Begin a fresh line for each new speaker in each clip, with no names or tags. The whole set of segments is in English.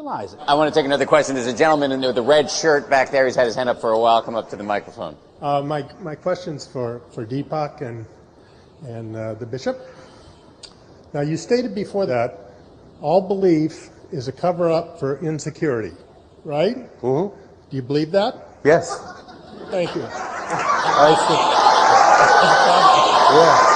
I want to take another question. There's a gentleman in the red shirt back there. He's had his hand up for a while. Come up to the microphone.
My question's for Deepak and the bishop. Now, you stated before that all belief is a cover-up for insecurity, right?
Mm-hmm.
Do you believe that?
Yes.
Thank you.
Yeah.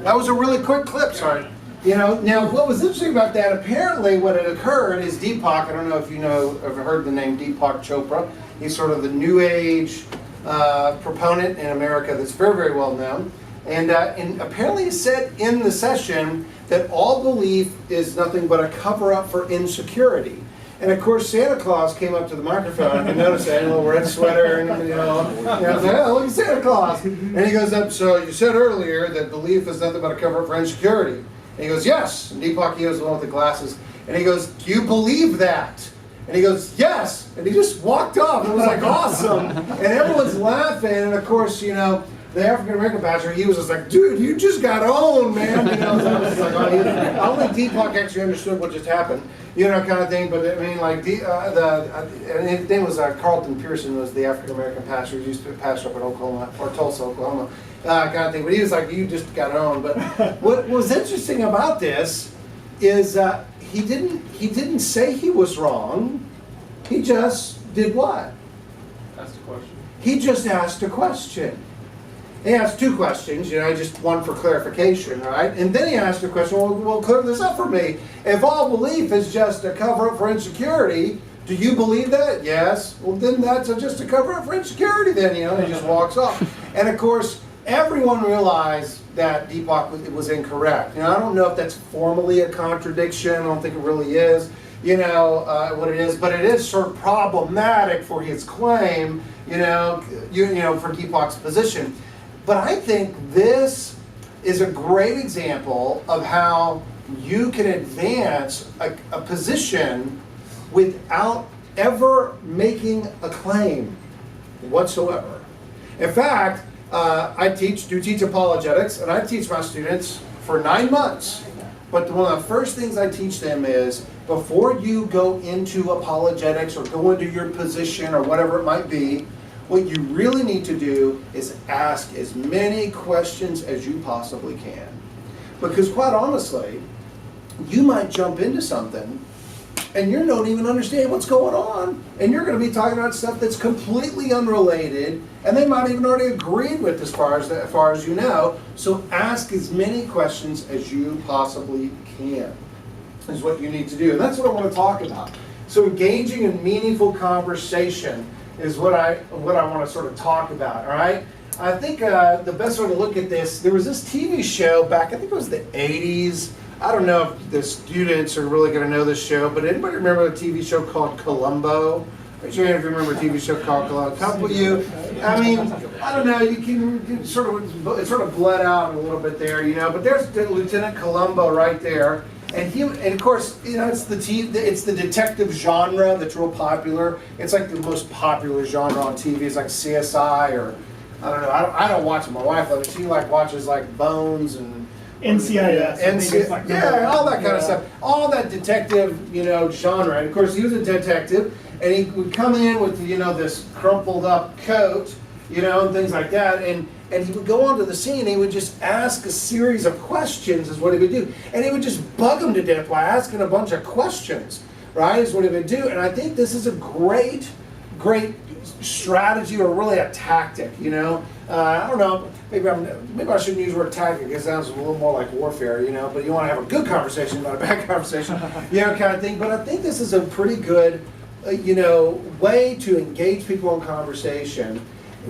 That was a really quick clip, sorry. You know, now what was interesting about that, apparently what had occurred is Deepak, I don't know if you know, ever heard the name Deepak Chopra. He's sort of the New Age proponent in America that's very, very well known. And apparently he said in the session that all belief is nothing but a cover-up for insecurity. And of course, Santa Claus came up to the microphone and noticed that, a little red sweater, and oh, look at Santa Claus. And he goes up, so you said earlier that belief is nothing but a cover for insecurity. And he goes, yes. And Deepak, he was the one with the glasses. And he goes, do you believe that? And he goes, yes. And he just walked off. It was like awesome. And everyone's laughing. And of course, you know, the African-American pastor, he was just like, dude, you just got owned, man. You know, so I was like, only Deepak actually understood what just happened, you know, kind of thing. But I mean, like, and his name was Carlton Pearson, was the African-American pastor who used to pastor up in Oklahoma, or Tulsa, Oklahoma, kind of thing. But he was like, you just got owned. But what was interesting about this is he didn't say he was wrong. He just did what?
Asked a question.
He just asked a question. He asked two questions, you know, just one for clarification, right? And then he asked a question, well, clear this up for me. If all belief is just a cover-up for insecurity, do you believe that? Yes. Well, then that's just a cover-up for insecurity then, you know, and he just walks off. And of course, everyone realized that Deepak was incorrect. You know, I don't know if that's formally a contradiction. I don't think it really is, you know, what it is. But it is sort of problematic for his claim, you know, for Deepak's position. But I think this is a great example of how you can advance a position without ever making a claim whatsoever. In fact, I do teach apologetics, and I teach my students for 9 months. But one of the first things I teach them is, before you go into apologetics or go into your position or whatever it might be, what you really need to do is ask as many questions as you possibly can. Because quite honestly, you might jump into something and you don't even understand what's going on. And you're going to be talking about stuff that's completely unrelated, and they might even already agreed with as far as you know. So ask as many questions as you possibly can is what you need to do. And that's what I want to talk about. So engaging in meaningful conversation is what I want to sort of talk about, all right? I think the best way to look at this, there was this TV show back, I think it was the 80s. I don't know if the students are really going to know this show, but anybody remember a TV show called Columbo? Raise your hand if you remember a TV show called Columbo. A couple of you. I mean, I don't know, you can it sort of bled out a little bit there, you know, but there's Lieutenant Columbo right there. And of course, you know, it's the detective genre that's real popular. It's like the most popular genre on TV. It's like CSI, or I don't know. I don't watch it. My wife loves it. She watches like Bones and
NCIS.
Yeah, all that kind of stuff. All that detective, you know, genre. And of course, he was a detective, and he would come in with, you know, this crumpled up coat, you know, and things like that. And he would go onto the scene, and he would just ask a series of questions is what he would do. And he would just bug them to death by asking a bunch of questions, right, is what he would do. And I think this is a great strategy, or really a tactic, you know. I don't know, maybe I shouldn't use the word tactic. It sounds a little more like warfare, you know, but you want to have a good conversation, not a bad conversation, you know, kind of thing. But I think this is a pretty good, you know, way to engage people in conversation,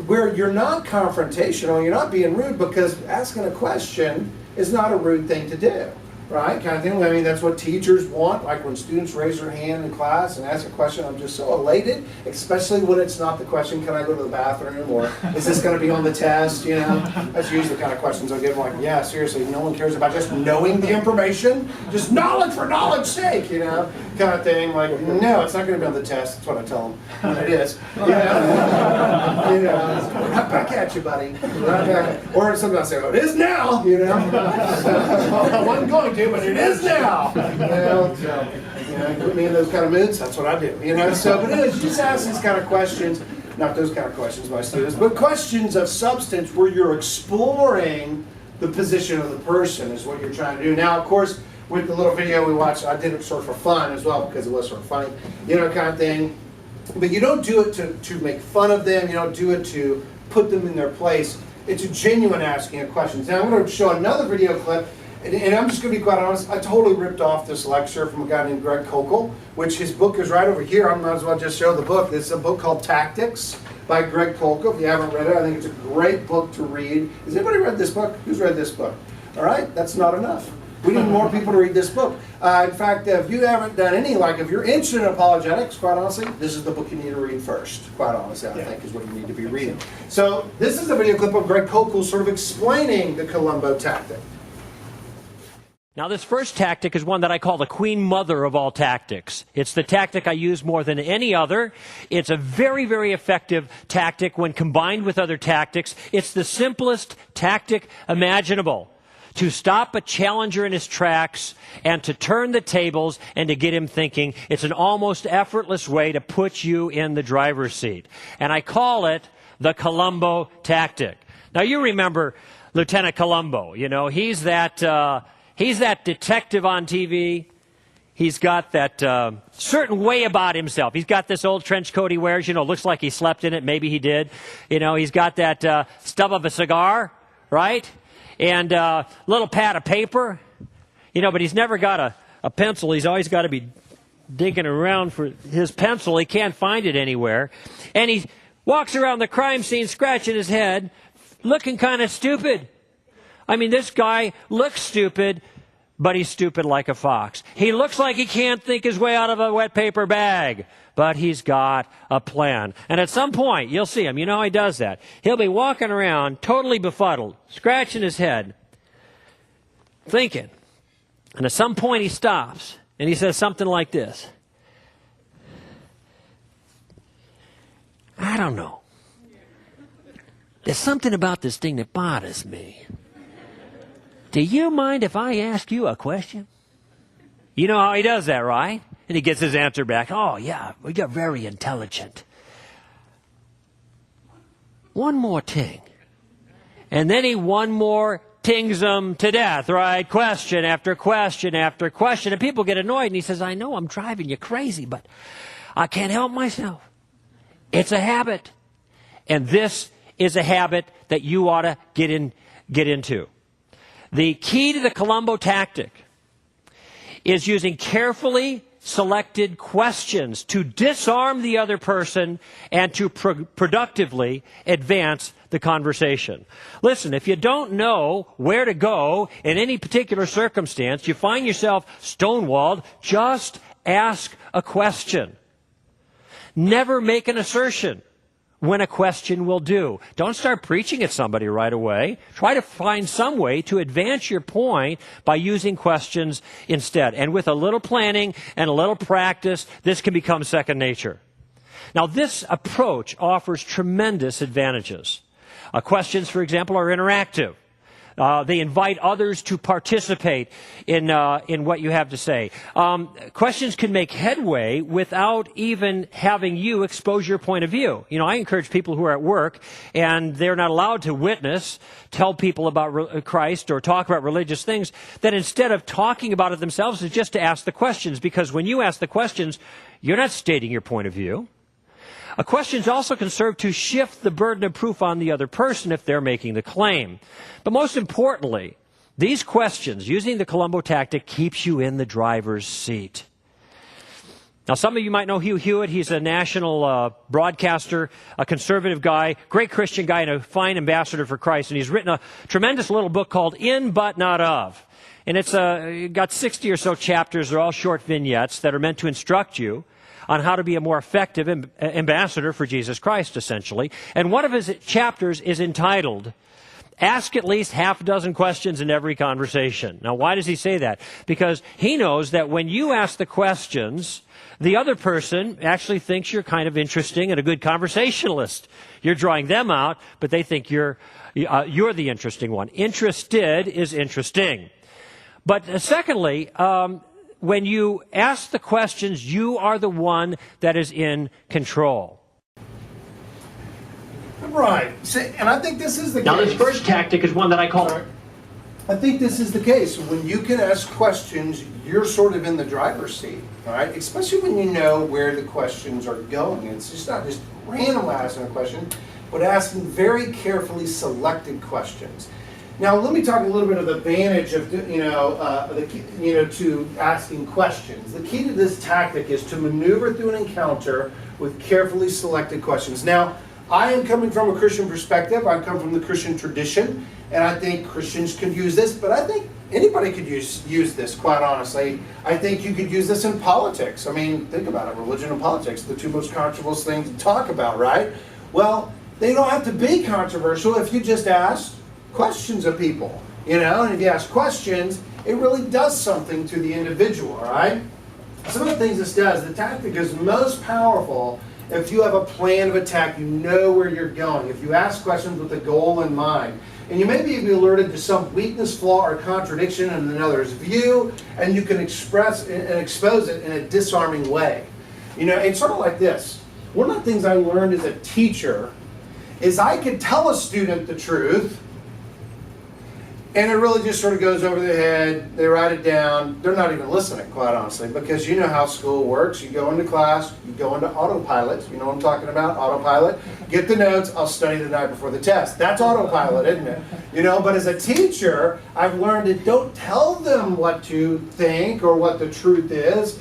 where you're not confrontational, you're not being rude, because asking a question is not a rude thing to do, right? Kind of thing. I mean, that's what teachers want. Like when students raise their hand in class and ask a question, I'm just so elated, especially when it's not the question, can I go to the bathroom, or is this going to be on the test, you know? That's usually the kind of questions I give them, like, yeah, seriously, no one cares about just knowing the information, just knowledge for knowledge's sake, you know? kind of thing. Like, no, it's not going to be on the test. That's what I tell them when it is. Right back at you, buddy. Right back. Or sometimes I say, oh, it is now. I wasn't going to, but it is now. Put me in those kind of moods. That's what I do. So, but it is. You just ask these kind of questions. Not those kind of questions, my students, but questions of substance where you're exploring the position of the person is what you're trying to do. Now, of course, with the little video we watched, I did it sort of for fun as well because it was sort of funny, kind of thing. But you don't do it to make fun of them. You don't do it to put them in their place. It's a genuine asking of questions. Now, I'm going to show another video clip. And I'm just going to be quite honest, I totally ripped off this lecture from a guy named Greg Koukl, which his book is right over here. I might as well just show the book. It's a book called Tactics by Greg Koukl. If you haven't read it, I think it's a great book to read. Has anybody read this book? Who's read this book? All right, that's not enough. We need more people to read this book. In fact, if you haven't done any, if you're interested in apologetics, quite honestly, this is the book you need to read first. Quite honestly, I think is what you need to be reading. So this is a video clip of Greg Koukl sort of explaining the Columbo tactic.
Now, this first tactic is one that I call the queen mother of all tactics. It's the tactic I use more than any other. It's a very, very effective tactic when combined with other tactics. It's the simplest tactic imaginable to stop a challenger in his tracks and to turn the tables and to get him thinking. It's an almost effortless way to put you in the driver's seat. And I call it the Columbo tactic. Now, you remember Lieutenant Columbo. He's that detective on TV. He's got that certain way about himself. He's got this old trench coat he wears, looks like he slept in it. Maybe he did. He's got that stub of a cigar, right? And a little pad of paper. But he's never got a pencil. He's always got to be digging around for his pencil. He can't find it anywhere. And he walks around the crime scene scratching his head, looking kind of stupid. This guy looks stupid, but he's stupid like a fox. He looks like he can't think his way out of a wet paper bag, but he's got a plan. And at some point, you'll see him. He does that. He'll be walking around totally befuddled, scratching his head, thinking. And at some point, he stops, and he says something like this. I don't know. There's something about this thing that bothers me. Do you mind if I ask you a question? You know how he does that, right? And he gets his answer back. Oh, yeah, well, you're very intelligent. One more ting. And then he one more tings them to death, right? Question after question after question. And people get annoyed. And he says, I know I'm driving you crazy, but I can't help myself. It's a habit. And this is a habit that you ought to get into. The key to the Columbo tactic is using carefully selected questions to disarm the other person and to productively advance the conversation. Listen, if you don't know where to go in any particular circumstance, you find yourself stonewalled, just ask a question. Never make an assertion when a question will do. Don't start preaching at somebody right away. Try to find some way to advance your point by using questions instead. And with a little planning and a little practice, this can become second nature. Now, this approach offers tremendous advantages. Questions, for example, are interactive. They invite others to participate in what you have to say. Questions can make headway without even having you expose your point of view. I encourage people who are at work and they're not allowed to witness, tell people about Christ or talk about religious things, that instead of talking about it themselves is just to ask the questions, because when you ask the questions, you're not stating your point of view. Questions also can serve to shift the burden of proof on the other person if they're making the claim. But most importantly, these questions, using the Columbo tactic, keeps you in the driver's seat. Now, some of you might know Hugh Hewitt. He's a national broadcaster, a conservative guy, great Christian guy, and a fine ambassador for Christ. And he's written a tremendous little book called In But Not Of. And it's got 60 or so chapters. They're all short vignettes that are meant to instruct you on how to be a more effective ambassador for Jesus Christ, essentially. And one of his chapters is entitled, ask at least half a dozen questions in every conversation. Now, why does he say that? Because he knows that when you ask the questions, the other person actually thinks you're kind of interesting and a good conversationalist. You're drawing them out, but they think you're the interesting one. Interested is interesting. But secondly, when you ask the questions, you are the one that is in control.
Right. And I think this is the case.
Now, this first tactic is one that I call...
I think this is the case. When you can ask questions, you're sort of in the driver's seat, all right? Especially when you know where the questions are going. It's just not just randomly asking a question, but asking very carefully selected questions. Now, let me talk a little bit of the advantage of, to asking questions. The key to this tactic is to maneuver through an encounter with carefully selected questions. Now, I am coming from a Christian perspective. I come from the Christian tradition, and I think Christians could use this, but I think anybody could use this, quite honestly. I think you could use this in politics. I mean, think about it, religion and politics, the two most controversial things to talk about, right? Well, they don't have to be controversial if you just ask questions of people, and if you ask questions, it really does something to the individual, all right? Some of the things this does, the tactic is most powerful if you have a plan of attack, you know where you're going. If you ask questions with a goal in mind, and you may be alerted to some weakness, flaw, or contradiction in another's view, and you can express and expose it in a disarming way. It's sort of like this. One of the things I learned as a teacher is I could tell a student the truth, and it really just sort of goes over their head. They write it down. They're not even listening, quite honestly, because you know how school works. You go into class, you go into autopilot. You know what I'm talking about? Autopilot. Get the notes. I'll study the night before the test. That's autopilot, isn't it? But as a teacher, I've learned that don't tell them what to think or what the truth is.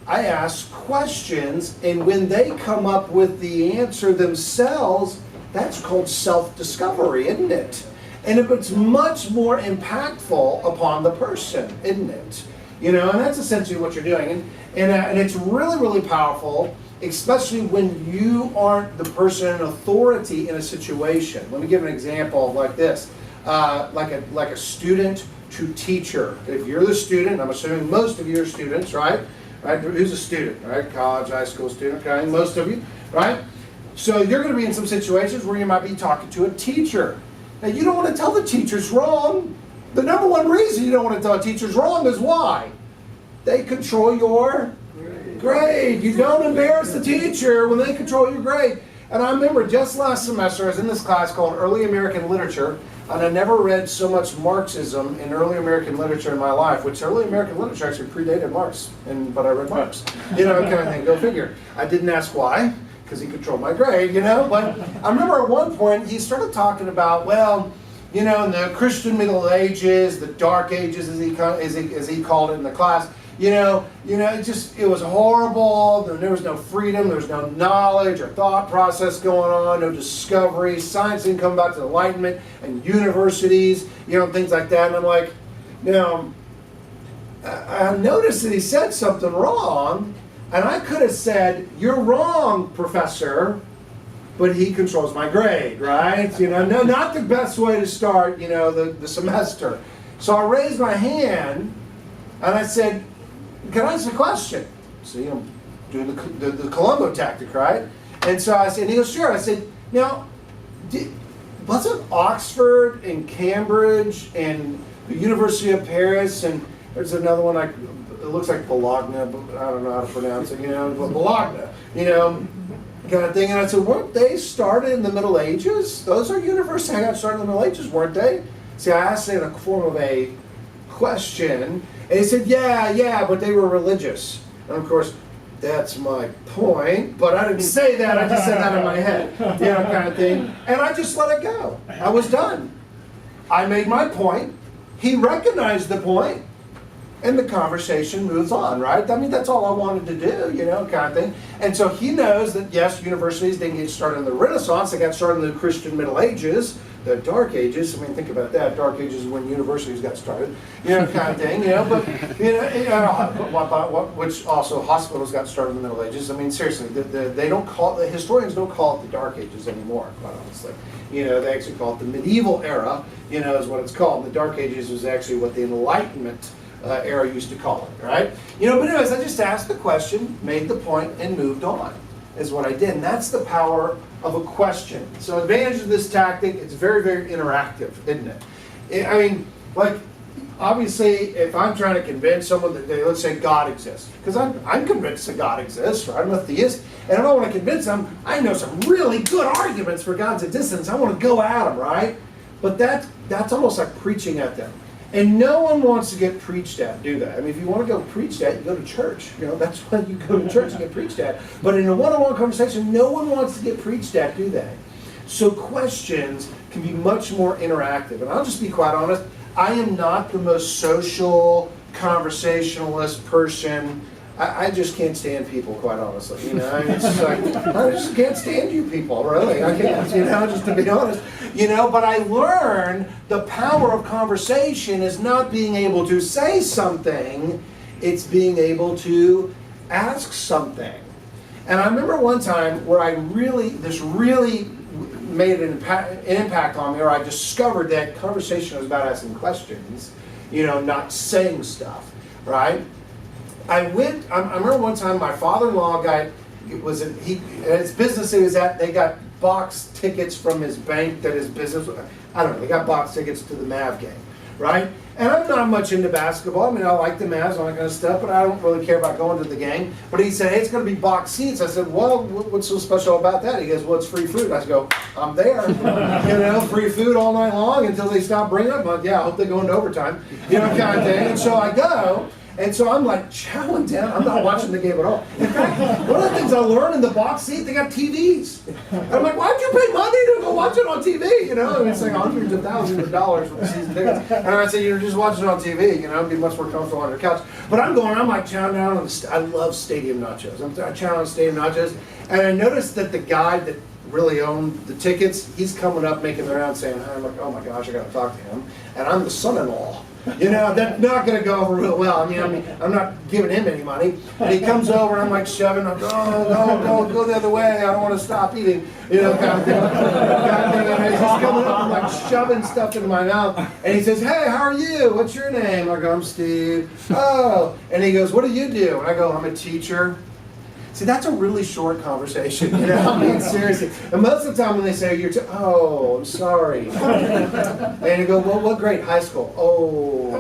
I ask questions, and when they come up with the answer themselves, that's called self-discovery, isn't it? And it's much more impactful upon the person, isn't it? And that's essentially what you're doing. And it's really, really powerful, especially when you aren't the person in authority in a situation. Let me give an example like this. Like a student to teacher. If you're the student, I'm assuming most of you are students, right? Who's a student, right? College, high school student, okay? Most of you, right? So you're going to be in some situations where you might be talking to a teacher. Now, you don't want to tell the teachers wrong. The number one reason you don't want to tell teachers wrong is why? They control your grade. You don't embarrass the teacher when they control your grade. And I remember just last semester, I was in this class called Early American Literature, and I never read so much Marxism in early American literature in my life, which early American literature actually predated Marx, but I read Marx. Kind of thing, go figure. I didn't ask why, because he controlled my grade, but I remember at one point he started talking about, in the Christian Middle Ages, the Dark Ages as he called it in the class, it was horrible. There was no freedom, there was no knowledge or thought process going on, no discovery. Science didn't come back to enlightenment, and universities, things like that. And I'm like, I noticed that he said something wrong, and I could have said, "You're wrong, professor," but he controls my grade, right? No, not the best way to start, the semester. So I raised my hand, and I said, "Can I ask a question?" See, I'm doing the Columbo tactic, right? And so I said, and he goes, "Sure." I said, "Now, wasn't Oxford and Cambridge and the University of Paris, and there's another one, it looks like Bologna, but I don't know how to pronounce it, Bologna, kind of thing." And I said, "Weren't they started in the Middle Ages? Those are universities that got started in the Middle Ages, weren't they?" See, I asked it in the form of a question. And he said, yeah, but they were religious. And of course, that's my point. But I didn't say that. I just said that in my head. Kind of thing. And I just let it go. I was done. I made my point. He recognized the point. And the conversation moves on, right? I mean, that's all I wanted to do, kind of thing. And so he knows that, yes, universities didn't get started in the Renaissance. They got started in the Christian Middle Ages. the Dark Ages. I mean, think about that. Dark Ages is when universities got started, kind of thing. But which also hospitals got started in the Middle Ages. I mean, seriously, they don't call the historians don't call it the Dark Ages anymore. Quite honestly, they actually call it the medieval era. Is what it's called. The Dark Ages was actually what the Enlightenment era used to call it, right? But anyways, I just asked the question, made the point, and moved on. Is what I did, and that's the power of a question. So, advantage of this tactic, it's very, very interactive, isn't it? I mean, like, obviously, if I'm trying to convince someone that, let's say God exists, because I'm convinced that God exists, right? I'm a theist, and I don't want to convince them, I know some really good arguments for God's existence. I want to go at them, right? But that's almost like preaching at them. And no one wants to get preached at, do they? I mean, if you want to go preached at, you go to church. That's why you go to church and get preached at. But in a one-on-one conversation, no one wants to get preached at, do they? So questions can be much more interactive. And I'll just be quite honest, I am not the most social, conversationalist person. I just can't stand people, quite honestly. It's just like, I just can't stand you people, really. I can't, just to be honest. But I learned the power of conversation is not being able to say something, it's being able to ask something. And I remember one time where this really made an impact on me, or I discovered that conversation was about asking questions, not saying stuff, right? I remember one time my father-in-law his business he was at, they got box tickets from his bank that his business, I don't know, they got box tickets to the Mav game, right? And I'm not much into basketball. I mean, I like the Mavs, all that kind of stuff, but I don't really care about going to the game. But he said, hey, it's going to be box seats. I said, well, what's so special about that? He goes, well, it's free food. I go, I'm there. Free food all night long until they stop bringing it. I'm like, yeah, I hope they go into overtime, kind of thing. And so I go. And so I'm like chowing down. I'm not watching the game at all. In fact, one of the things I learned in the box seat, they got TVs. And I'm like, why'd you pay money to go watch it on TV? And it's like hundreds of thousands of dollars for the season tickets. And I said, just watch it on TV. It'd be much more comfortable on your couch. But I'm like chowing down on I love stadium nachos. I'm chowing on stadium nachos. And I noticed that the guy that really owned the tickets, he's coming up making the round saying hi. I'm like, oh my gosh, I got to talk to him. And I'm the son-in-law. That's not going to go over real well. I mean, I'm not giving him any money. And he comes over, and I'm like shoving. I'm going, oh, go the other way. I don't want to stop eating. Kind of thing. And he's coming up, and like shoving stuff into my mouth. And he says, hey, how are you? What's your name? I go, I'm Steve. Oh. And he goes, what do you do? And I go, I'm a teacher. See, that's a really short conversation, I mean, seriously. And most of the time when they say, oh, I'm sorry. And you go, well, what grade? High school. Oh.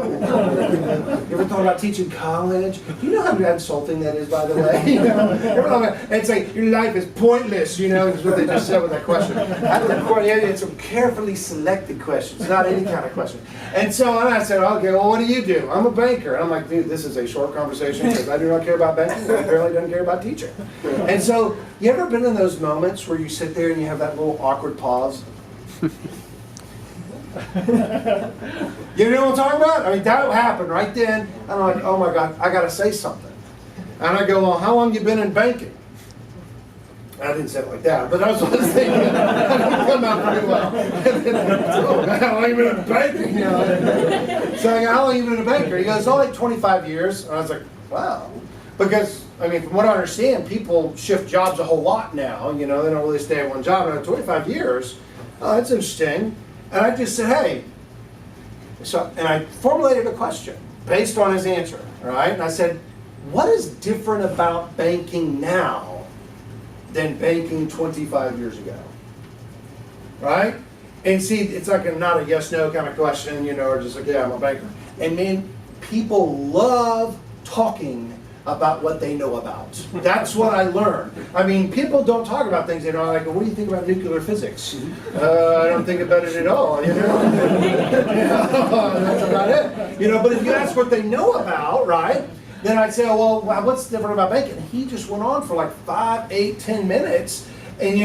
You ever thought about teaching college? Do you know how insulting that is, by the way? And it's like, your life is pointless, is what they just said with that question. It's some carefully selected questions, not any kind of question. And so I said, okay, well, what do you do? I'm a banker. And I'm like, dude, this is a short conversation because I do not care about banking. I apparently don't care about teaching. And so, you ever been in those moments where you sit there and you have that little awkward pause? You know what I'm talking about? I mean, that happened right then. And I'm like, oh my God, I got to say something. And I go, well, how long you been in banking? I didn't say it like that, but that's what I was thinking. That didn't come out pretty well. How long you been in banking? So I go, how long you been in a banker? He goes, oh, like 25 years. And I was like, wow. Because, I mean, from what I understand, people shift jobs a whole lot now. They don't really stay at one job. And 25 years, oh, that's interesting. And I just said, hey. And I formulated a question based on his answer, right? And I said, what is different about banking now than banking 25 years ago? Right? And see, it's like not a yes-no kind of question, or just like, yeah, I'm a banker. And man, people love talking about what they know about. That's what I learned. I mean, people don't talk about things they know. Like, what do you think about nuclear physics? I don't think about it at all. That's about it. But if you ask what they know about, right? Then I'd say, well, what's different about banking? And he just went on for like 5, 8, 10 minutes. And he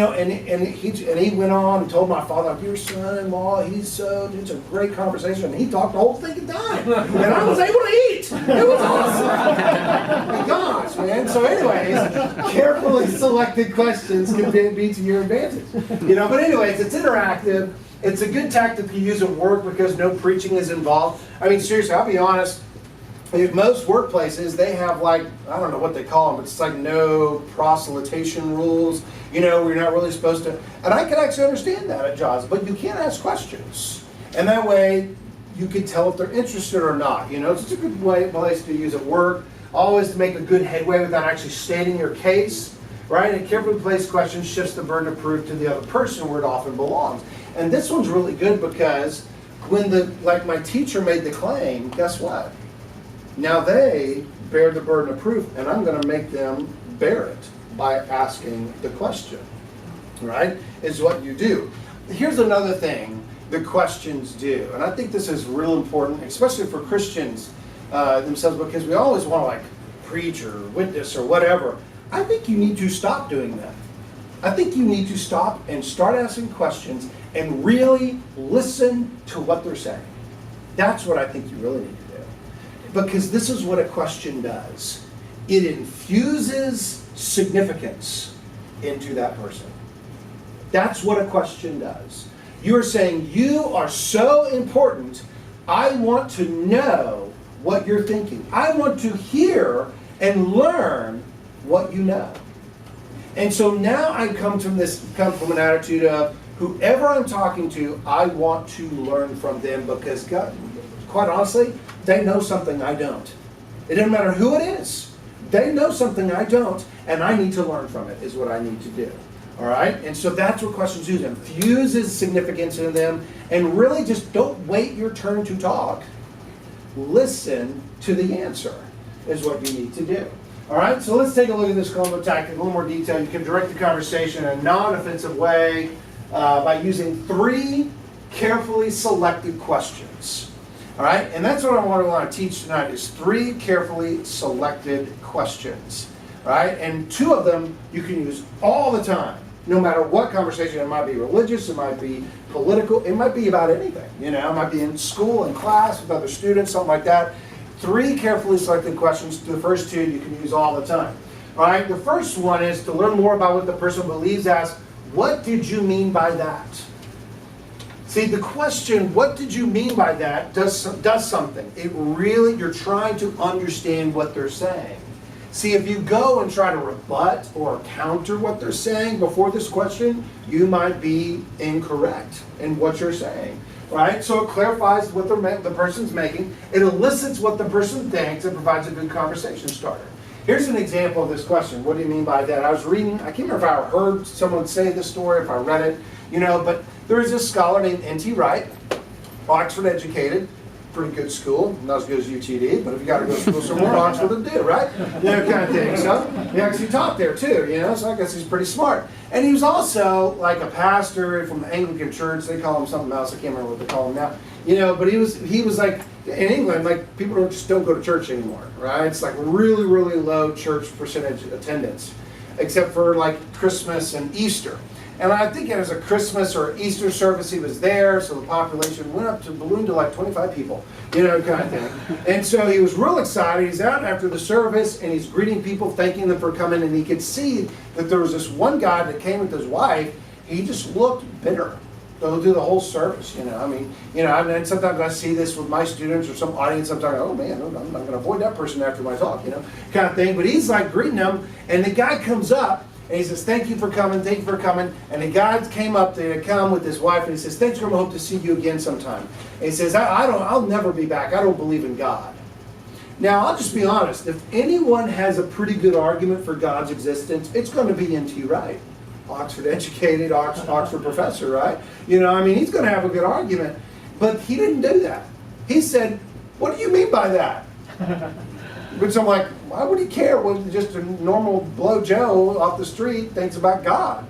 went on and told my father, like, your son-in-law, it's a great conversation. And he talked the whole thing in time. And I was able to eat. It was awesome. Gosh, man. So anyways, carefully selected questions can be to your advantage. But anyways, it's interactive. It's a good tactic to use at work because no preaching is involved. I mean, seriously, I'll be honest. In most workplaces, they have like, I don't know what they call them, but it's like no proselytation rules. You know, we're not really supposed to. And I can actually understand that at jobs, but you can't ask questions. And that way, you can tell if they're interested or not. You know, it's just a good place to use at work. Always to make a good headway without actually stating your case, right? And carefully placed questions shifts the burden of proof to the other person where it often belongs. And this one's really good because when like my teacher made the claim, guess what? Now they bear the burden of proof, and I'm going to make them bear it by asking the question, right? Is what you do. Here's another thing the questions do, and I think this is real important, especially for Christians themselves, because we always want to like preach or witness or whatever. I think you need to stop doing that. I think you need to stop and start asking questions and really listen to what they're saying. That's what I think you really need to do. Because this is what a question does. It infuses significance into that person. That's what a question does. You're saying, you are so important, I want to know what you're thinking. I want to hear and learn what you know. And so now I come from an attitude of, whoever I'm talking to, I want to learn from them because, God, quite honestly, they know something I don't. It doesn't matter who it is. They know something I don't, and I need to learn from it, is what I need to do. All right? And so that's what questions do. It infuses significance in them, and really just don't wait your turn to talk. Listen to the answer is what you need to do. All right? So let's take a look at this Columbo tactic in a little more detail. You can direct the conversation in a non-offensive way by using 3 carefully selected questions. All right, and that's what I want to teach tonight is 3 carefully selected questions. All right, and 2 of them you can use all the time, no matter what conversation. It might be religious, it might be political, it might be about anything. You know, it might be in school, in class, with other students, something like that. 3 carefully selected questions. The first 2 you can use all the time. All right, the first one is to learn more about what the person believes. Ask, what did you mean by that? See, the question, what did you mean by that, does something. It really, you're trying to understand what they're saying. See, if you go and try to rebut or counter what they're saying before this question, you might be incorrect in what you're saying. Right? So it clarifies what the person's making. It elicits what the person thinks and provides a good conversation starter. Here's an example of this question. What do you mean by that? I was reading, I can't remember if I heard someone say this story, if I read it, you know, but there was this scholar named N.T. Wright, Oxford educated, pretty good school, not as good as UTD, but if you got to go to school somewhere, Oxford would do, right? You know, kind of thing. So he actually taught there too, you know, so I guess he's pretty smart. And he was also like a pastor from the Anglican Church. They call him something else. I can't remember what they call him now. You know, but he was like, in England, like people don't go to church anymore, right? It's like really, really low church percentage attendance, except for like Christmas and Easter. And I think it was a Christmas or Easter service, he was there, so the population ballooned to like 25 people, you know, kind of thing. And so he was real excited. He's out after the service, and he's greeting people, thanking them for coming, and he could see that there was this one guy that came with his wife. He just looked bitter through the whole service, you know. I mean, you know, and sometimes I see this with my students or some audience. Sometimes, oh man, I'm going to avoid that person after my talk, you know, kind of thing. But he's like greeting them, and the guy comes up, and he says, thank you for coming, thank you for coming. And the guy came up there to come with his wife, and he says, thanks, I hope to see you again sometime. And he says, I'll never be back. I don't believe in God. Now, I'll just be honest. If anyone has a pretty good argument for God's existence, it's going to be N.T. Wright. Oxford educated, Oxford professor, right? You know, I mean, he's going to have a good argument. But he didn't do that. He said, what do you mean by that? Which I'm like, why would he care what just a normal blow Joe off the street thinks about God?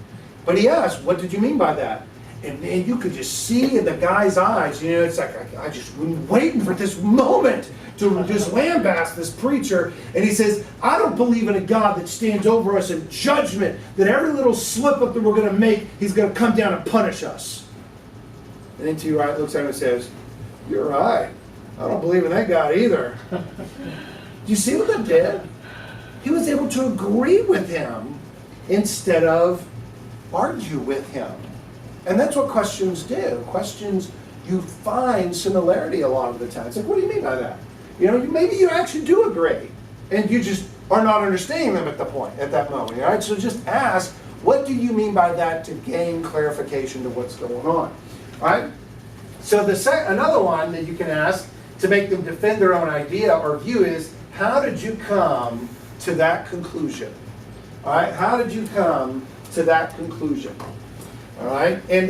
But he asked, what did you mean by that? And you could just see in the guy's eyes, you know, it's like, I just been waiting for this moment to just lambast this preacher. And he says, I don't believe in a God that stands over us in judgment, that every little slip up that we're going to make, he's going to come down and punish us. And N.T. Wright looks at him and says, you're right. I don't believe in that God either. Do you see what that did? He was able to agree with him instead of argue with him. And that's what questions do. Questions, you find similarity a lot of the time. It's like, what do you mean by that? You know, maybe you actually do agree, and you just are not understanding them at that moment. All right, so just ask, what do you mean by that, to gain clarification to what's going on. All right. So another one that you can ask to make them defend their own idea or view is, how did you come to that conclusion? All right, how did you come to that conclusion? All right, and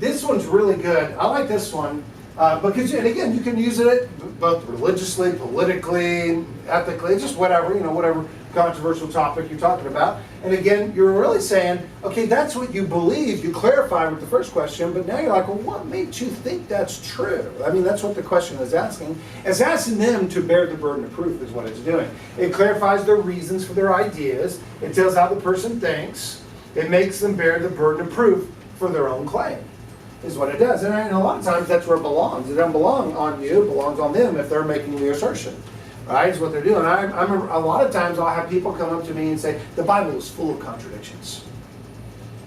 this one's really good. I like this one because, and again, you can use it both religiously, politically, ethically, just whatever, whatever controversial topic you're talking about. And again, you're really saying, okay, that's what you believe. You clarify with the first question, but now you're like, well, what makes you think that's true? I mean, that's what the question is asking. It's asking them to bear the burden of proof is what it's doing. It clarifies their reasons for their ideas. It tells how the person thinks. It makes them bear the burden of proof for their own claim, is what it does. And a lot of times that's where it belongs. It doesn't belong on you, it belongs on them if they're making the assertion. Right, is what they're doing. A lot of times I'll have people come up to me and say, the Bible is full of contradictions.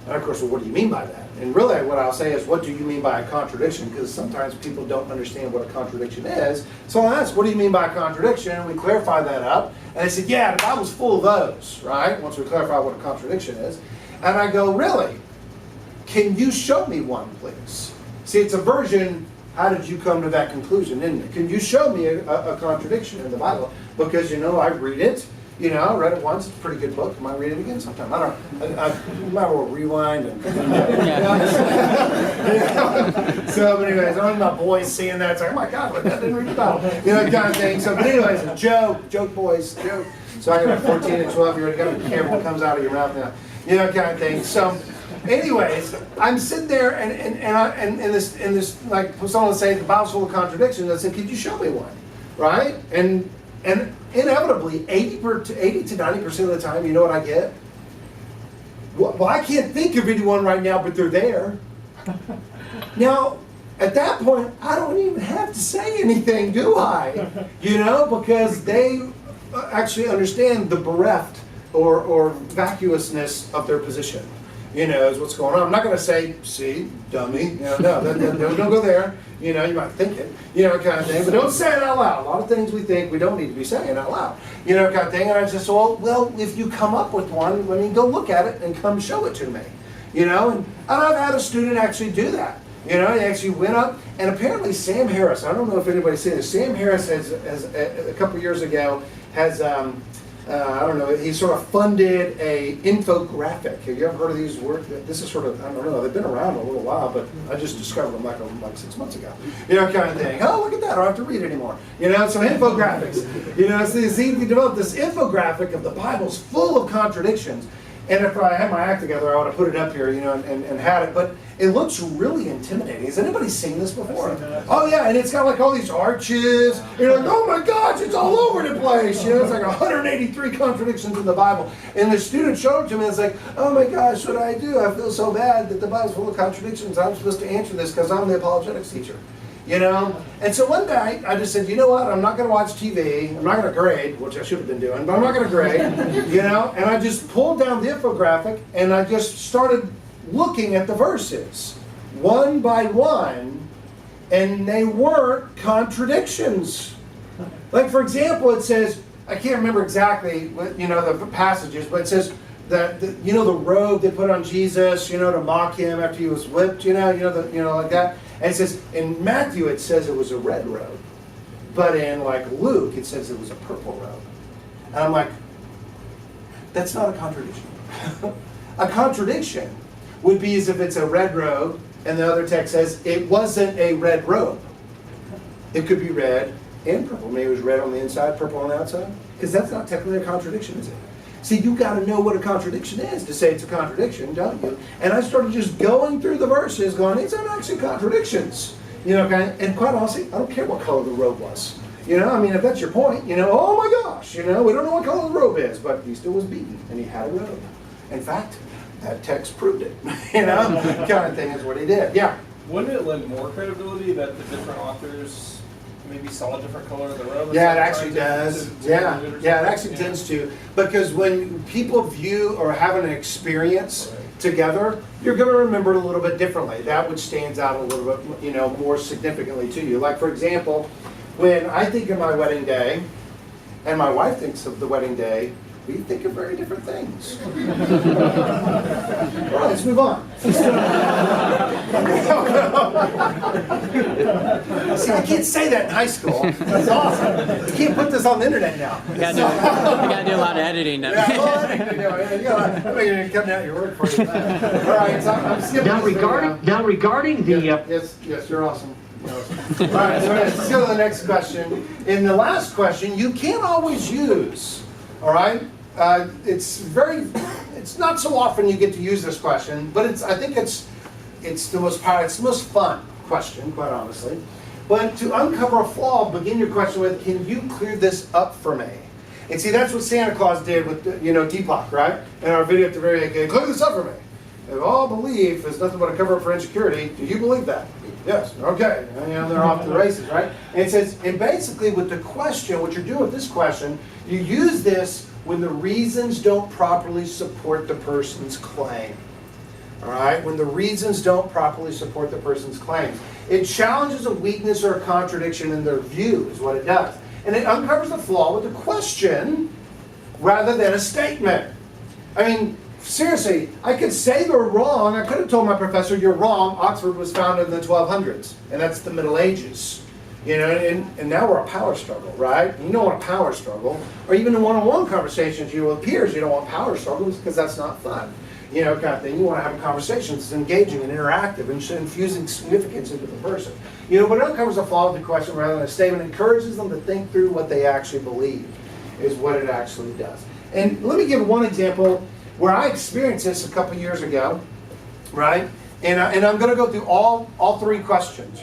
And of course, well, what do you mean by that? And really what I'll say is, what do you mean by a contradiction? Because sometimes people don't understand what a contradiction is. So I'll ask, what do you mean by a contradiction? And we clarify that up. And they said, yeah, the Bible's full of those, right? Once we clarify what a contradiction is. And I go, really? Can you show me one, please? See, it's a version. How did you come to that conclusion, isn't it? Can you show me a contradiction in the Bible? Because, I read it. I read it once. It's a pretty good book. I might read it again sometime. I don't know. I might want to rewind. So, but anyways, I my boys seeing that. It's like, oh my God, I didn't read the Bible. Kind of thing. So, but anyways, joke boys, joke. So I got a 14 and 12-year-old. You got to be careful what comes out of your mouth now. Kind of thing. So, anyways, I'm sitting there and this like someone would say the Bible's full of contradictions. I said, could you show me one, right? And inevitably, 80 to 90% of the time, you know what I get? Well, I can't think of anyone right now, but they're there. Now, at that point, I don't even have to say anything, do I? Because they actually understand the bereft or vacuousness of their position. Is what's going on. I'm not going to say, see, dummy. No, don't go there. You might think it, kind of thing. But don't say it out loud. A lot of things we think we don't need to be saying out loud, kind of thing. And I just said, well, if you come up with one, go look at it and come show it to me, And I've had a student actually do that. He actually went up, and apparently Sam Harris, I don't know if anybody's seen this, Sam Harris has a couple years ago, has, I don't know, he sort of funded a infographic. Have you ever heard of these words? This is sort of, I don't know, they've been around a little while, but I just discovered them like 6 months ago. Kind of thing. Oh, look at that, I don't have to read it anymore. Some infographics. So he developed this infographic of the Bible's full of contradictions. And if I had my act together, I would have put it up here, and had it. But it looks really intimidating. Has anybody seen this before? Oh yeah, and it's got like all these arches. You're like, oh my gosh, it's all over the place. It's like 183 contradictions in the Bible. And the student showed it to me, and it's like, oh my gosh, what do I do? I feel so bad that the Bible's full of contradictions. I'm supposed to answer this because I'm the apologetics teacher. And so one day I just said, you know what, I'm not going to watch TV, I'm not going to grade, which I should have been doing, but I'm not going to grade, and I just pulled down the infographic and I just started looking at the verses, one by one, and they weren't contradictions. Like, for example, it says, I can't remember exactly what, the passages, but it says that, the robe they put on Jesus, to mock him after he was whipped, like that. And it says, in Matthew it says it was a red robe. But in like Luke it says it was a purple robe. And I'm like, that's not a contradiction. A contradiction would be as if it's a red robe and the other text says it wasn't a red robe. It could be red and purple. Maybe it was red on the inside, purple on the outside. Because that's not technically a contradiction, is it? See, you got to know what a contradiction is to say it's a contradiction, don't you? And I started just going through the verses, going, these aren't actually contradictions, And quite honestly, I don't care what color the robe was, if that's your point, oh my gosh, we don't know what color the robe is, but he still was beaten and he had a robe. In fact, that text proved it, kind of thing is what he did. Yeah.
Wouldn't it lend more credibility that the different authors maybe saw a different color of the robe?
Yeah, it actually does. Yeah, it actually tends to. Because when people view or have an experience together, you're going to remember it a little bit differently. That which stands out a little bit, more significantly to you. Like, for example, when I think of my wedding day, and my wife thinks of the wedding day, we think of very different things. All right, let's move on. See, I can't say that in high school. That's awesome. You can't put this on the internet now.
You gotta do a lot of editing.
Yeah, well, I'm going to come out your work for you. All right, so I'm skipping
Now regarding the
yes, you're awesome. All right, so let's go to the next question. In the last question, you can't always use, all right? It's not so often you get to use this question, but I think it's the most fun question, quite honestly. But to uncover a flaw, begin your question with, can you clear this up for me? And see, that's what Santa Claus did with, Deepak, right? In our video at the very end, clear this up for me. If all belief is nothing but a cover up for insecurity, do you believe that? Yes. Okay. And, they're off to the races, right? And it says, and basically with the question, what you're doing with this question, you use this when the reasons don't properly support the person's claim. All right? When the reasons don't properly support the person's claims. It challenges a weakness or a contradiction in their view, is what it does. And it uncovers the flaw with a question rather than a statement. I mean, seriously, I could say they're wrong. I could have told my professor, you're wrong. Oxford was founded in the 1200s, and that's the Middle Ages. And now we're a power struggle, right? You don't want a power struggle. Or even in one-on-one conversations, with peers, you don't want power struggles because that's not fun. Kind of thing. You want to have a conversation that's engaging and interactive and infusing significance into the person. But it uncovers a flaw of the question rather than a statement. It encourages them to think through what they actually believe is what it actually does. And let me give one example where I experienced this a couple years ago, right? And I'm going to go through all three questions.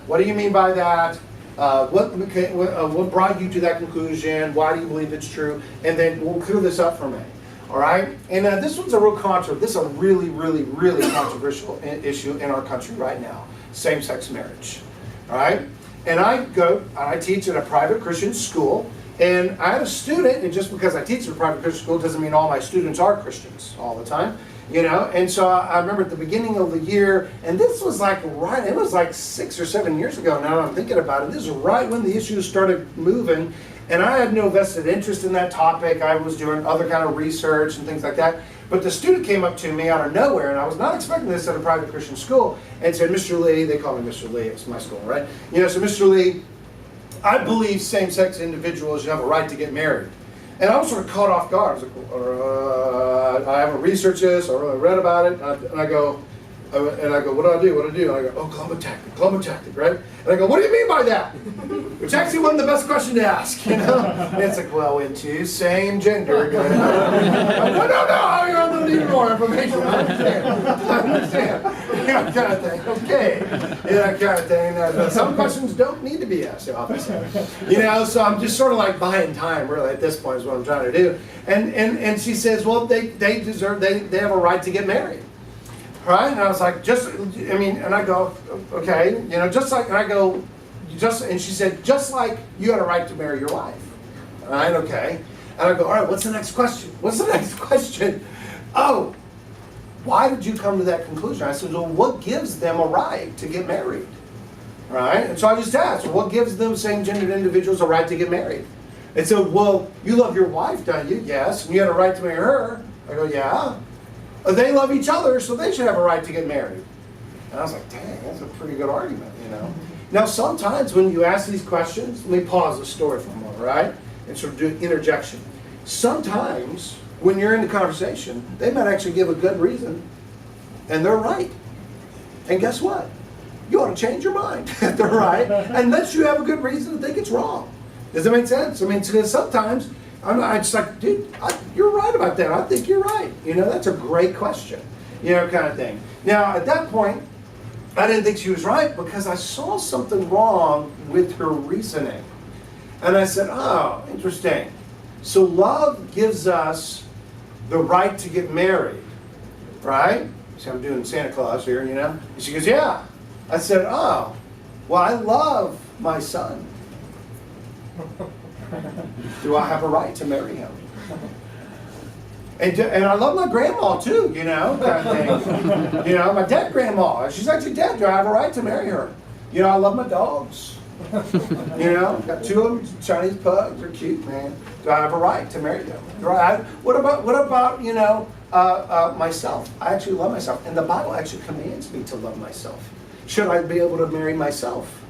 What do you mean by that? What brought you to that conclusion? Why do you believe it's true? And then we'll clear this up for me. All right? And this one's a real this is a really, really, really controversial issue in our country right now. Same-sex marriage. All right? And I teach at a private Christian school. And I had a student, and just because I teach at a private Christian school doesn't mean all my students are Christians all the time. And so I remember at the beginning of the year, and this was it was like 6 or 7 years ago now that I'm thinking about it. This is right when the issues started moving, and I had no vested interest in that topic. I was doing other kind of research and things like that. But the student came up to me out of nowhere, and I was not expecting this at a private Christian school, and said, Mr. Lee, they call me Mr. Lee, it's my school, right? So Mr. Lee, I believe same-sex individuals should have a right to get married. And I was sort of caught off guard. I was like, I haven't researched this, I really read about it, and I go, what do I do? And I go, Columbo tactic, right? And I go, what do you mean by that? Which actually wasn't the best question to ask, And it's like, well, into same gender. No, I don't need more information. I understand. Kind of thing. Okay. Kind of thing. Some questions don't need to be asked, obviously. So I'm just sort of like buying time, really, at this point is what I'm trying to do. And she says, well, they have a right to get married. Right? And I was like, and I go, okay, and she said, just like you had a right to marry your wife. All right, okay. And I go, all right, what's the next question? Oh, why did you come to that conclusion? I said, well, what gives them a right to get married? Right? And so I just asked, well, what gives them same-gendered individuals a right to get married? And so, well, you love your wife, don't you? Yes. And you had a right to marry her? I go, yeah. They love each other, so they should have a right to get married. And I was like, dang, that's a pretty good argument, Now, sometimes when you ask these questions, let me pause the story for a moment, right? And sort of do an interjection. Sometimes, when you're in the conversation, they might actually give a good reason, and they're right. And guess what? You ought to change your mind if they're right, unless you have a good reason to think it's wrong. Does that make sense? Because sometimes, I'm just like, dude, you're right about that. I think you're right. That's a great question, kind of thing. Now, at that point, I didn't think she was right because I saw something wrong with her reasoning. And I said, oh, interesting. So love gives us the right to get married, right? See, I'm doing Santa Claus here, And she goes, yeah. I said, oh, well, I love my son. Do I have a right to marry him? And I love my grandma too, you know, kind of thing. You know, my dead grandma. She's actually dead. Do I have a right to marry her? You know, I love my dogs. You know, got 2 of them, Chinese pugs. They're cute, man. Do I have a right to marry them? What about you know, myself? I actually love myself, and the Bible actually commands me to love myself. Should I be able to marry myself?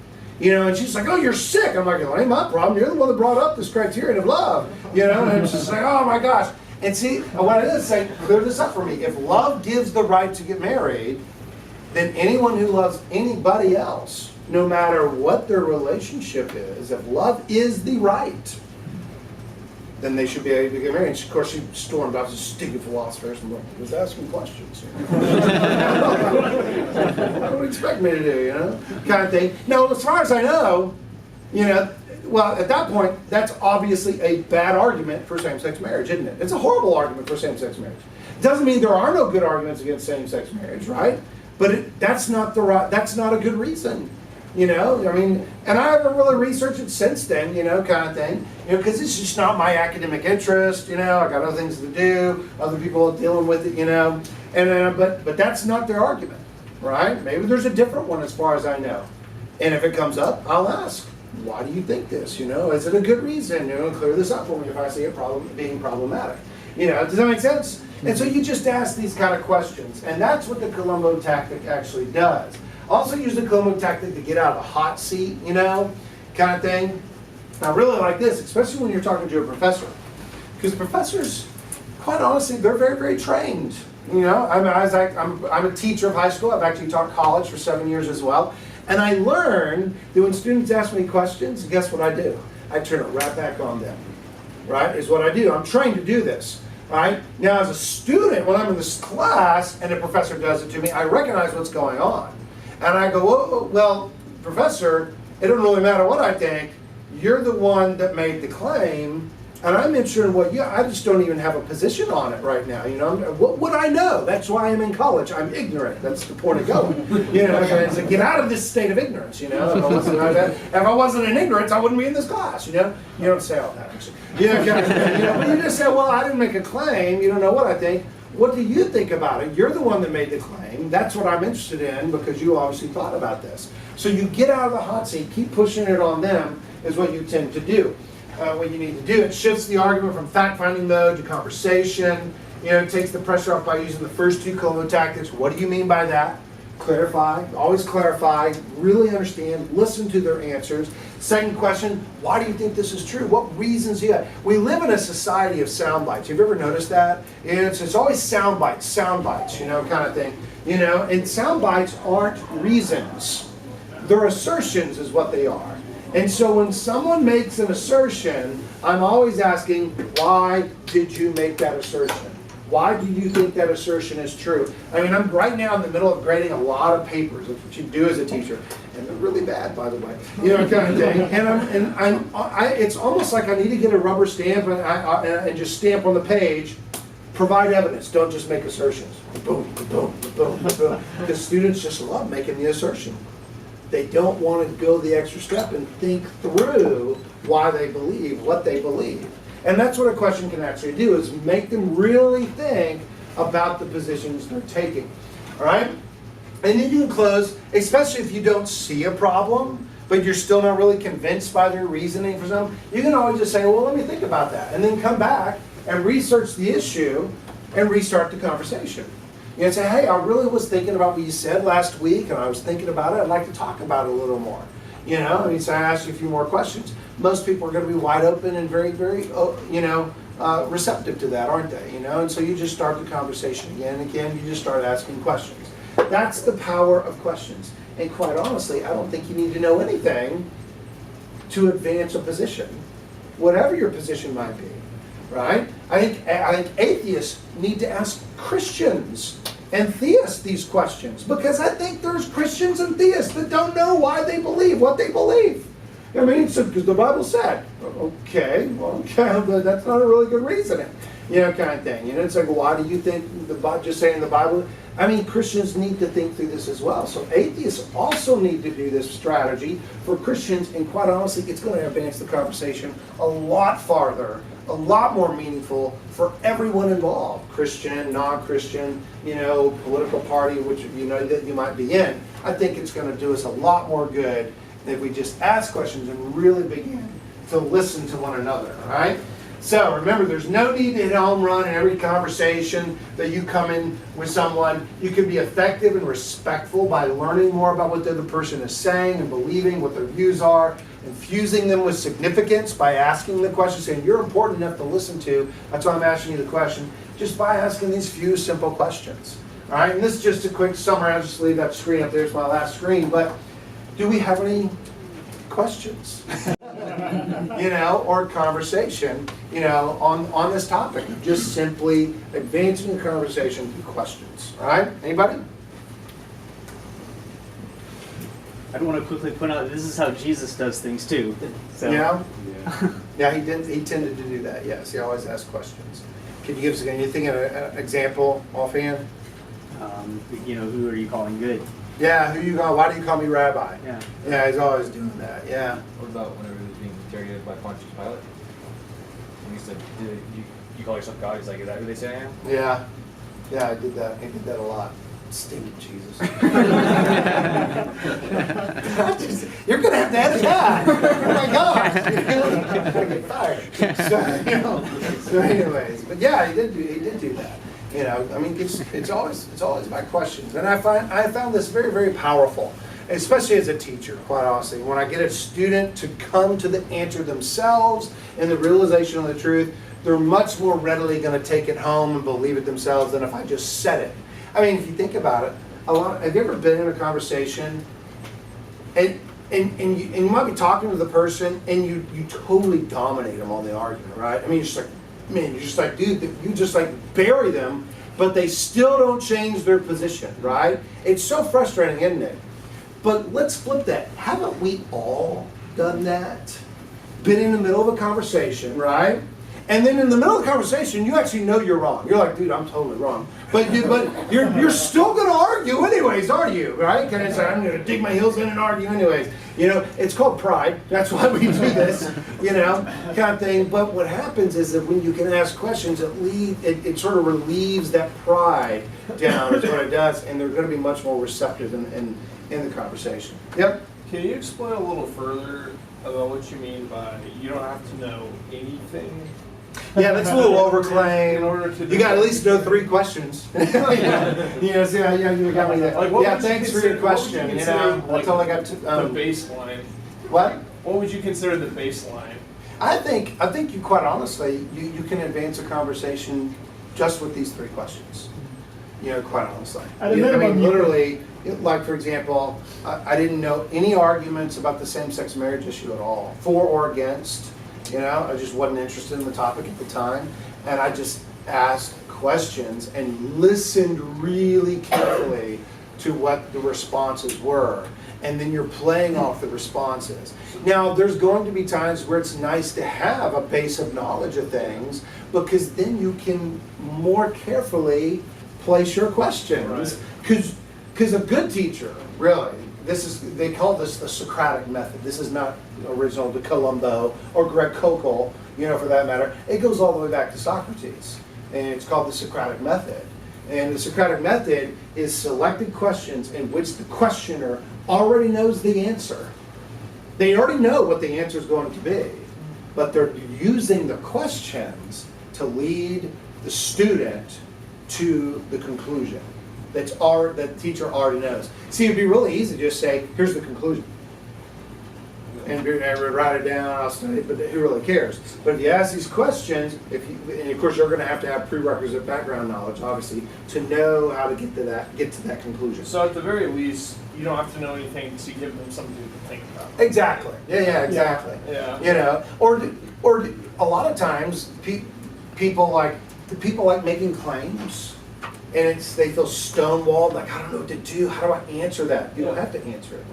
You know, and she's like, "Oh, you're sick." I'm like, "Well, ain't my problem. You're the one that brought up this criterion of love." You know, and it's just like, "Oh my gosh." And see, what I did is say, clear this up for me. If love gives the right to get married, then anyone who loves anybody else, no matter what their relationship is, if love is the right, then they should be able to get married. And of course, she stormed off, this stupid philosopher, and was asking questions. What would you expect me to do, you know? Kind of thing. No, as far as I know, you know, well, at that point, that's obviously a bad argument for same-sex marriage, isn't it? It's a horrible argument for same-sex marriage. It doesn't mean there are no good arguments against same-sex marriage, right? But that's not a good reason. You know, I mean, and I haven't really researched it since then, you know, kind of thing. You know, because it's just not my academic interest, you know, I got other things to do, other people are dealing with it, you know. And but that's not their argument, right? Maybe there's a different one as far as I know. And if it comes up, I'll ask, why do you think this? You know, is it a good reason? You know, clear this up for me if I see a problem being problematic. You know, does that make sense? And so you just ask these kind of questions. And that's what the Columbo tactic actually does. Also use the Columbo tactic to get out of the hot seat, you know, kind of thing. I really like this, especially when you're talking to a professor. Because professors, quite honestly, they're very, very trained. You know, I'm a teacher of high school. I've actually taught college for 7 years as well. And I learned that when students ask me questions, guess what I do? I turn it right back on them, right, is what I do. I'm trained to do this, right? Now, as a student, when I'm in this class and a professor does it to me, I recognize what's going on. And I go, oh, well, professor, it doesn't really matter what I think. You're the one that made the claim, and I'm interested in what you, I just don't even have a position on it right now. You know, what would I know? That's why I'm in college. I'm ignorant. That's the point of going. You know, it's like, get out of this state of ignorance. You know, if I wasn't in ignorance, I wouldn't be in this class. You know, you don't say all that. Actually. You know, but you just say, well, I didn't make a claim. You don't know what I think. What do you think about it? You're the one that made the claim. That's what I'm interested in because you obviously thought about this. So you get out of the hot seat, keep pushing it on them is what you tend to do. What you need to do, it shifts the argument from fact-finding mode to conversation. You know, it takes the pressure off by using the first 2 Columbo tactics. What do you mean by that? Clarify, always clarify, really understand, listen to their answers. Second question, why do you think this is true? What reasons do you have? We live in a society of sound bites. Have you ever noticed that? It's always sound bites, you know, kind of thing. You know, and sound bites aren't reasons. They're assertions is what they are. And so when someone makes an assertion, I'm always asking, why did you make that assertion? Why do you think that assertion is true? I mean, I'm right now in the middle of grading a lot of papers. That's what you do as a teacher. And they're really bad, by the way. You know, kind of thing. And it's almost like I need to get a rubber stamp and just stamp on the page, provide evidence. Don't just make assertions. Boom, boom, boom, boom. Because students just love making the assertion. They don't want to go the extra step and think through why they believe what they believe. And that's what a question can actually do, is make them really think about the positions they're taking. All right? And then you can close, especially if you don't see a problem, but you're still not really convinced by their reasoning for something, you can always just say, well, let me think about that. And then come back and research the issue and restart the conversation. You know, say, hey, I really was thinking about what you said last week, and I was thinking about it. I'd like to talk about it a little more. You know, I mean, so I asked you a few more questions. Most people are going to be wide open and very, very, receptive to that, aren't they? You know, and so you just start the conversation again and again. You just start asking questions. That's the power of questions. And quite honestly, I don't think you need to know anything to advance a position, whatever your position might be, right? I think atheists need to ask Christians and theists these questions, because I think there's Christians and theists that don't know why they believe what they believe. I mean, because the Bible said, okay, well, okay, but that's not a really good reasoning. kind of thing. It's like, why do you think just saying the Bible? I mean, Christians need to think through this as well. So atheists also need to do this strategy for Christians, and quite honestly, it's going to advance the conversation a lot farther, a lot more meaningful for everyone involved, Christian, non-Christian, political party, which that you might be in. I think it's going to do us a lot more good if we just ask questions and really begin to listen to one another, all right? So remember, there's no need to hit a home run in every conversation that you come in with someone. You can be effective and respectful by learning more about what the other person is saying and believing, what their views are, infusing them with significance by asking the question, saying, you're important enough to listen to. That's why I'm asking you the question, just by asking these few simple questions. All right, and this is just a quick summary. I'll just leave that screen up there. It's my last screen. But do we have any questions? Or conversation, on this topic. Just simply advancing the conversation through questions. All right? Anybody?
I want to quickly point out that this is how Jesus does things too. So.
Yeah? Yeah, he tended to do that, yes. He always asked questions. Can you give us, you think of an example offhand?
Who are you calling good?
Yeah, why do you call me rabbi?
Yeah.
Yeah, he's always doing that, yeah.
What about whenever he was being interrogated by Pontius Pilate? And he said, you call yourself God? He's like, is that who they say I am?
Yeah. Yeah, I did that. I did that a lot. Stinking Jesus. You're going to have to edit that. Oh my gosh. I'm going to get fired. So anyways, but yeah, he did do that. I mean, it's always my questions. And I found this very, very powerful, especially as a teacher, quite honestly. When I get a student to come to the answer themselves and the realization of the truth, they're much more readily going to take it home and believe it themselves than if I just said it. I mean, if you think about it, have you ever been in a conversation and you might be talking to the person and you totally dominate them on the argument, right? I mean, you're just like, dude, you just like bury them, but they still don't change their position, right? It's so frustrating, isn't it? But let's flip that. Haven't we all done that? Been in the middle of a conversation, right? And then in the middle of the conversation, you actually know you're wrong. You're like, dude, I'm totally wrong. But you're still going to argue anyways, are you? Right? Kind of say, I'm going to dig my heels in and argue anyways. It's called pride. That's why we do this, kind of thing. But what happens is that when you can ask questions, it sort of relieves that pride down is what it does. And they're going to be much more receptive in the conversation. Yep.
Can you explain a little further about what you mean by you don't have to know anything?
Yeah, that's a little overclaim.
In order to
you got to at least know 3 questions. You got me there.
Like,
thanks for your question. That's all I got to.
The baseline.
What?
What would you consider the baseline?
I think you quite honestly, you can advance a conversation just with these 3 questions. Quite honestly. Literally, like for example, I didn't know any arguments about the same-sex marriage issue at all, for or against. I just wasn't interested in the topic at the time, and I just asked questions and listened really carefully to what the responses were, and then you're playing off the responses. Now, there's going to be times where it's nice to have a base of knowledge of things, because then you can more carefully place your questions. Because a good teacher, really, they call this the Socratic method. This is not original to Columbo or Greg Koukl, for that matter. It goes all the way back to Socrates, and it's called the Socratic method. And the Socratic method is selected questions in which the questioner already knows the answer. They already know what the answer is going to be, but they're using the questions to lead the student to the conclusion that the teacher already knows. See, it'd be really easy to just say, here's the conclusion. And write it down, I'll study it, but who really cares? But if you ask these questions, and of course you're going to have prerequisite background knowledge, obviously, to know how to get to that conclusion.
So at the very least, you don't have to know anything to give them something to think about.
Exactly. Yeah, exactly.
Yeah.
Or a lot of times people like making claims, and they feel stonewalled, like, I don't know what to do. How do I answer that? You don't have to answer it.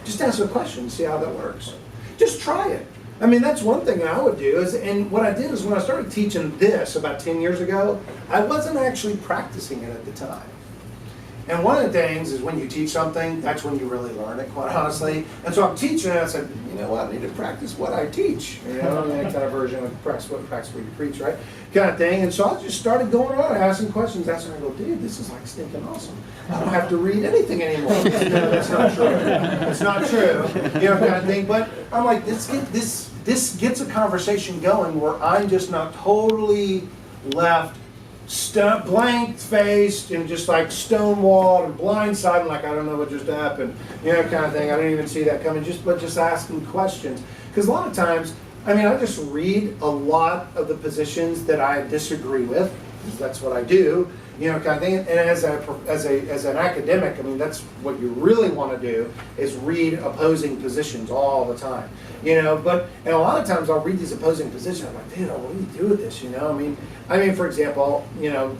Just answer the question and see how that works. Just try it. I mean, that's one thing I would do is, and what I did is when I started teaching this about 10 years ago, I wasn't actually practicing it at the time. And one of the things is when you teach something, that's when you really learn it, quite honestly. And so I'm teaching it, I said, you know what, I need to practice what I teach. You know, that kind of version of practice what you preach, right? Kind of thing. And so I just started going on, asking questions, I go, dude, this is like stinking awesome. I don't have to read anything anymore. No, that's not true. It's not true. You know, kind of thing. But I'm like, this gets a conversation going where I'm just not totally left blank-faced and just like stonewalled and blindsided, like I don't know what just happened, you know, kind of thing. I didn't even see that coming. But just asking questions, because a lot of times, I mean, I just read a lot of the positions that I disagree with, because that's what I do, you know, kind of thing. And as an academic, I mean, that's what you really want to do is read opposing positions all the time, you know. And a lot of times I'll read these opposing positions. I'm like, dude, what do you do with this? You know, I mean, for example, you know,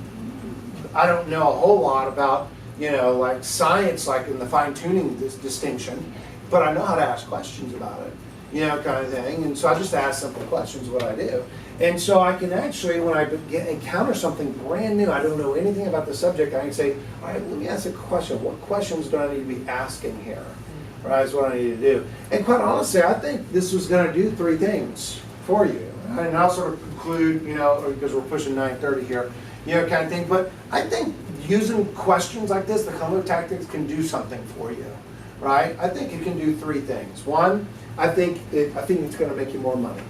I don't know a whole lot about, you know, like science, like in the fine tuning this distinction, but I know how to ask questions about it, you know, kind of thing. And so I just ask simple questions, what I do. And so I can actually, when I encounter something brand new, I don't know anything about the subject, I can say, all right, let me ask a question. What questions do I need to be asking here? Right, is what I need to do. And quite honestly, I think this was going to do 3 things for you. And I'll sort of conclude, you know, because we're pushing 9:30 here, you know, kind of thing. But I think using questions like this, the Columbo tactics, can do something for you, right? I think it can do 3 things. One, I think it's going to make you more money,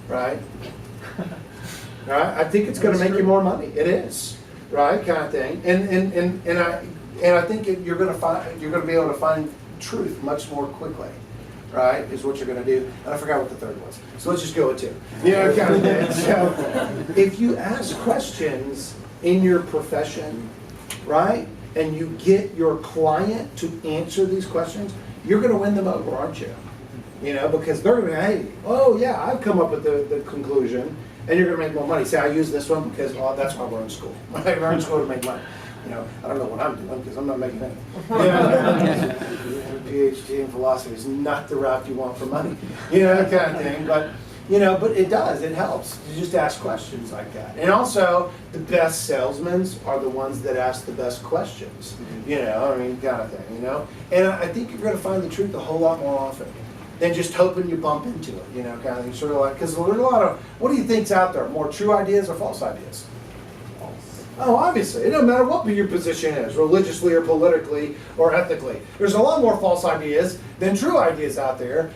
right? Right? I think it's going to make you more money. It is, right? Kind of thing. And I think you're going to be able to find truth much more quickly. Right, is what you're going to do. And I forgot what the third was. So let's just go with 2. You know, kind of thing. So if you ask questions in your profession, right, and you get your client to answer these questions, you're going to win them over, aren't you? You know, because they're going to, hey, oh yeah, I've come up with the conclusion, and you're going to make more money. Say, I use this one because, well, that's why we're in school. We're in school to make money. You know, I don't know what I'm doing because I'm not making any. PhD in philosophy is not the route you want for money, you know, that kind of thing. But you know, but it does. It helps. You just ask questions like that. And also, the best salesmen are the ones that ask the best questions. You know, I mean, kind of thing. You know, and I think you're going to find the truth a whole lot more often than just hoping you bump into it. You know, kind of thing. Sort of like, because there's a lot of, what do you think's out there? More true ideas or false ideas? Oh, obviously. It doesn't matter what your position is, religiously or politically or ethically. There's a lot more false ideas than true ideas out there.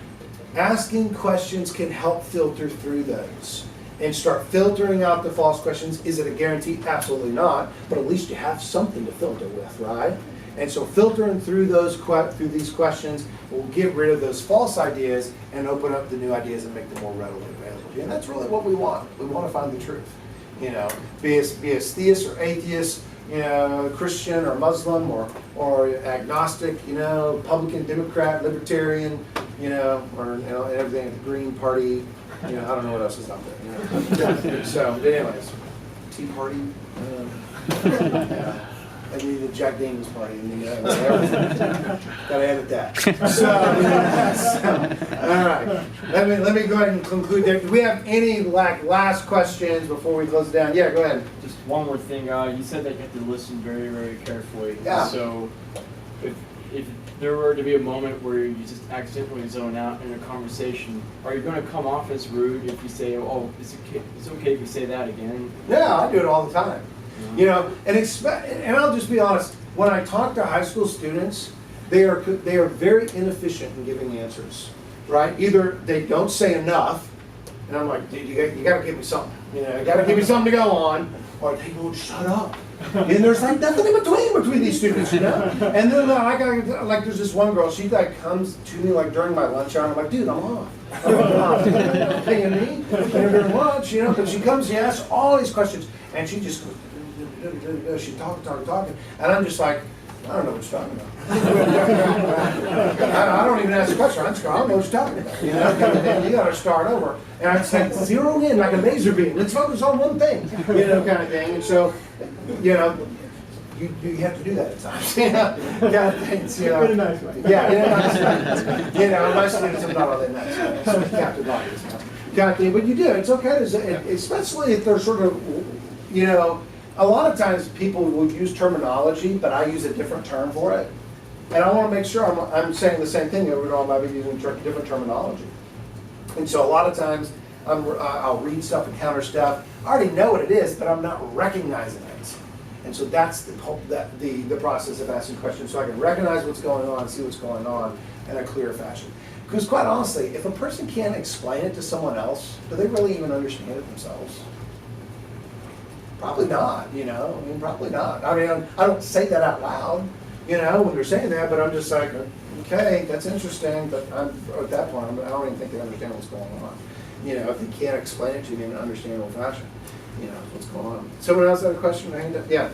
Asking questions can help filter through those and start filtering out the false questions. Is it a guarantee? Absolutely not. But at least you have something to filter with, right? And so filtering through these questions will get rid of those false ideas and open up the new ideas and make them more readily available. And that's really what we want. We want to find the truth. You know, be a theist or atheist, you know, Christian or Muslim or agnostic, you know, Republican, Democrat, Libertarian, you know, or you know, everything, the Green Party, you know, I don't know what else is out there. You know. So, anyways, Tea Party, yeah. And the Jack Daniels Party, and gotta edit that. So, all right. Let me go ahead and conclude there. Do we have any last questions before we close it down? Yeah, go ahead.
Just one more thing. You said that you have to listen very, very carefully.
Yeah.
So, if there were to be a moment where you just accidentally zone out in a conversation, are you going to come off as rude if you say, "Oh, it's okay if you say that again"?
Yeah, I do it all the time. You know, and I'll just be honest. When I talk to high school students, they are very inefficient in giving answers. Right? Either they don't say enough, and I'm like, dude, you got to give me something. You know, you got to give me something to go on, or they won't shut up. And there's like nothing in between these students, you know. And then like there's this one girl. She like comes to me like during my lunch hour. I'm like, dude, I'm off. You're paying me during lunch, you know. But she comes, she asks all these questions, and she just goes. She's talking, and I'm just like, I don't know what you're talking about. I don't even ask a question. I don't know what you're talking about. You know, you got to start over. And I say, zero in like a laser beam. Let's focus on one thing. You know, kind of thing. And so, you know, you have to do that at times. You know, kind of things. You know, in a nice way. Yeah, in a nice way. You know, my students are not all that nice. So captive audience. kind of thing. But you do. It's okay, especially if they're sort of, a lot of times people will use terminology, but I use a different term for it. And I want to make sure I'm saying the same thing, even though I might be using different terminology. And so a lot of times I'll read stuff and counter stuff. I already know what it is, but I'm not recognizing it. And so that's the process of asking questions, so I can recognize what's going on, see what's going on in a clear fashion. Because quite honestly, if a person can't explain it to someone else, do they really even understand it themselves? Probably not, probably not. I mean, I don't say that out loud, when they're saying that, but I'm just like, okay, that's interesting, but at that point, I don't even think they understand what's going on. If they can't explain it to me in an understandable fashion, what's going on. Someone else had a question? Yeah.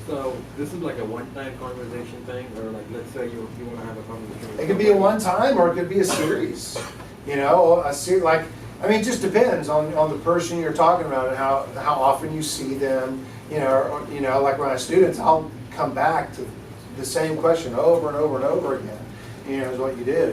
So this is like a one-time conversation thing, or like, let's say you want to have a conversation with
It could be a one-time, or it could be a series. It just depends on the person you're talking about and how often you see them. Like my students, I'll come back to the same question over and over and over again. Is what you do.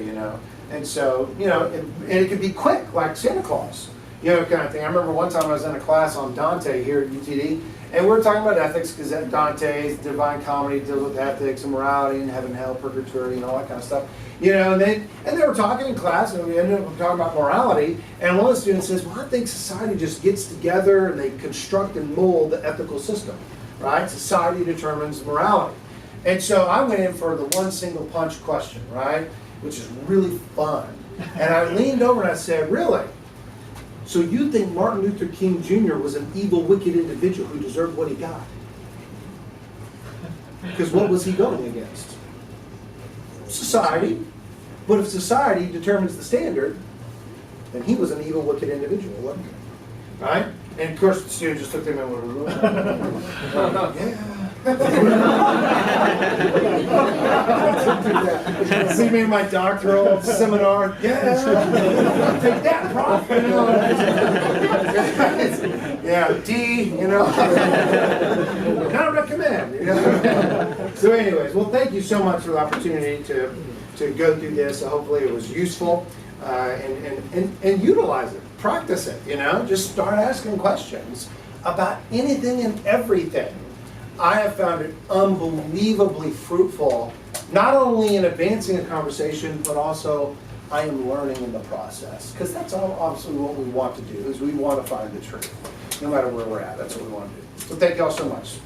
And so and it could be quick, like Santa Claus. Kind of thing. I remember one time I was in a class on Dante here at UTD, and we were talking about ethics because Dante's Divine Comedy deals with ethics and morality and heaven, hell, purgatory, and all that kind of stuff. And they were talking in class, and we ended up talking about morality. And one of the students says, "Well, I think society just gets together and they construct and mold the ethical system, right? Society determines morality." And so I went in for the one single punch question, right, which is really fun. And I leaned over and I said, "Really? So you think Martin Luther King Jr. was an evil, wicked individual who deserved what he got?" Because what was he going against? Society. But if society determines the standard, then he was an evil, wicked individual, wasn't he? Right? And of course the student just looked at me and went, yeah. See me in my doctoral seminar. Yeah. Take that, prof. Yeah, D, not recommend. So anyways, well, thank you so much for the opportunity to go through this. Hopefully it was useful, and utilize it, practice it, just start asking questions about anything and everything. I have found it unbelievably fruitful, not only in advancing a conversation, but also I am learning in the process. Because that's obviously what we want to do, is we want to find the truth, no matter where we're at. That's what we want to do. So thank you all so much.